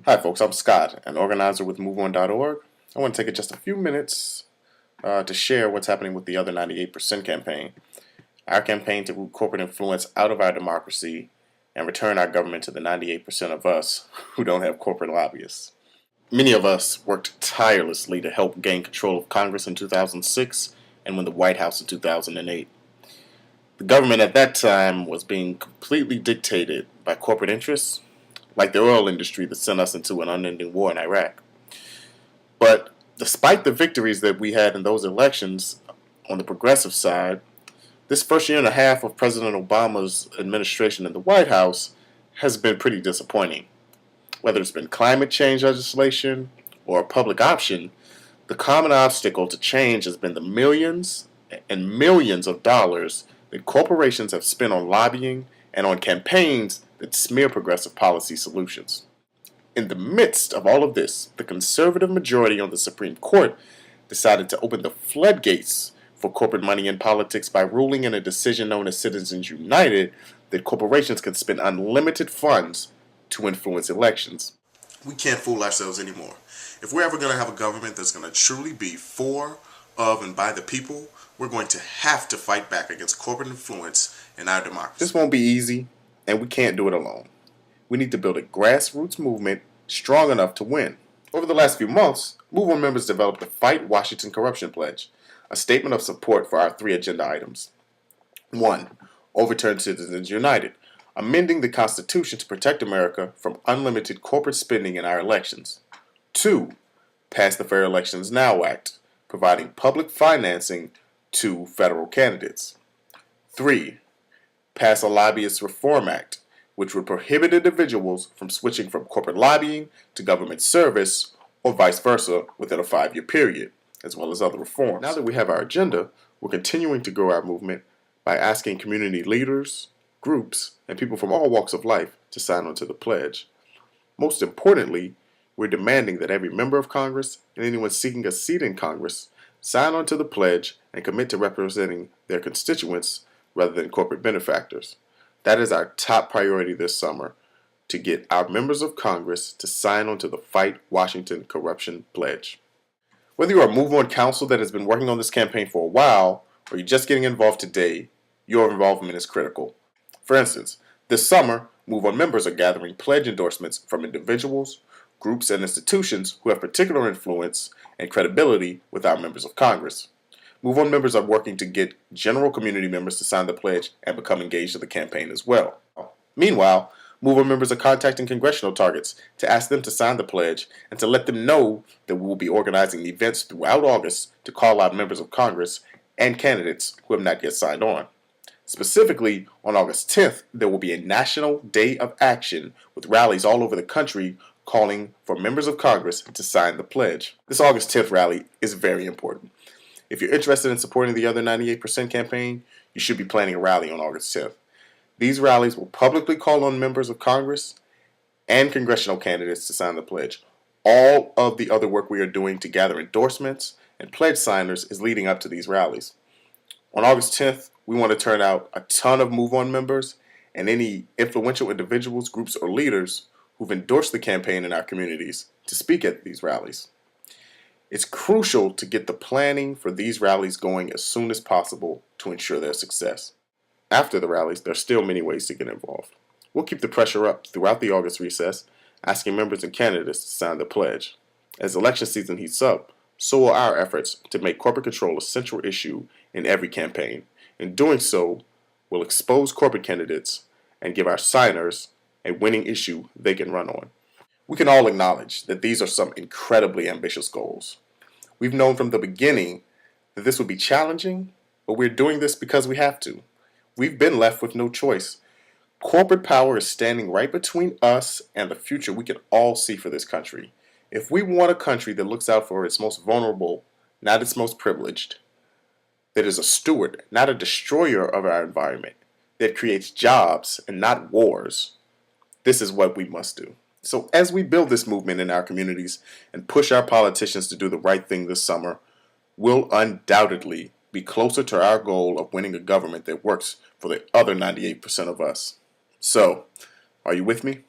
Hi folks, I'm Scott, an organizer with MoveOn.org. I want to take just a few minutes to share what's happening with the Other 98% campaign. Our campaign to root corporate influence out of our democracy and return our government to the 98% of us who don't have corporate lobbyists. Many of us worked tirelessly to help gain control of Congress in 2006 and win the White House in 2008. The government at that time was being completely dictated by corporate interests, like the oil industry that sent us into an unending war in Iraq. But despite the victories that we had in those elections on the progressive side, this first year and a half of President Obama's administration in the White House has been pretty disappointing. Whether it's been climate change legislation or a public option, the common obstacle to change has been the millions and millions of dollars that corporations have spent on lobbying and on campaigns that smear progressive policy solutions. In the midst of all of this, the conservative majority on the Supreme Court decided to open the floodgates for corporate money in politics by ruling in a decision known as Citizens United that corporations can spend unlimited funds to influence elections. We can't fool ourselves anymore. If we're ever going to have a government that's going to truly be for, of, and by the people, we're going to have to fight back against corporate influence in our democracy. This won't be easy, and we can't do it alone. We need to build a grassroots movement strong enough to win. Over the last few months, MoveOn members developed the Fight Washington Corruption Pledge, a statement of support for our 3 agenda items. 1. Overturn Citizens United, amending the Constitution to protect America from unlimited corporate spending in our elections. 2. Pass the Fair Elections Now Act, providing public financing to federal candidates. 3. Pass a Lobbyist Reform Act, which would prohibit individuals from switching from corporate lobbying to government service or vice versa within a 5-year period, as well as other reforms. Now that we have our agenda, we're continuing to grow our movement by asking community leaders, groups, and people from all walks of life to sign on to the pledge. Most importantly, we're demanding that every member of Congress and anyone seeking a seat in Congress sign on to the pledge and commit to representing their constituents rather than corporate benefactors. That is our top priority this summer, to get our members of Congress to sign on to the Fight Washington Corruption Pledge. Whether you are a MoveOn council that has been working on this campaign for a while, or you're just getting involved today, your involvement is critical. For instance, this summer, MoveOn members are gathering pledge endorsements from individuals, groups, and institutions who have particular influence and credibility with our members of Congress. MoveOn members are working to get general community members to sign the pledge and become engaged in the campaign as well. Meanwhile, MoveOn members are contacting congressional targets to ask them to sign the pledge and to let them know that we will be organizing events throughout August to call out members of Congress and candidates who have not yet signed on. Specifically, on August 10th, there will be a National Day of Action with rallies all over the country calling for members of Congress to sign the pledge. This August 10th rally is very important. If you're interested in supporting the Other 98% campaign, you should be planning a rally on August 10th. These rallies will publicly call on members of Congress and congressional candidates to sign the pledge. All of the other work we are doing to gather endorsements and pledge signers is leading up to these rallies. On August 10th, we want to turn out a ton of MoveOn members and any influential individuals, groups, or leaders who've endorsed the campaign in our communities to speak at these rallies. It's crucial to get the planning for these rallies going as soon as possible to ensure their success. After the rallies, there are still many ways to get involved. We'll keep the pressure up throughout the August recess, asking members and candidates to sign the pledge. As election season heats up, so will our efforts to make corporate control a central issue in every campaign. In doing so, we'll expose corporate candidates and give our signers a winning issue they can run on. We can all acknowledge that these are some incredibly ambitious goals. We've known from the beginning that this would be challenging, but we're doing this because we have to. We've been left with no choice. Corporate power is standing right between us and the future we can all see for this country. If we want a country that looks out for its most vulnerable, not its most privileged, that is a steward, not a destroyer of our environment, that creates jobs and not wars, this is what we must do. So as we build this movement in our communities and push our politicians to do the right thing this summer, we'll undoubtedly be closer to our goal of winning a government that works for the other 98% of us. So, are you with me?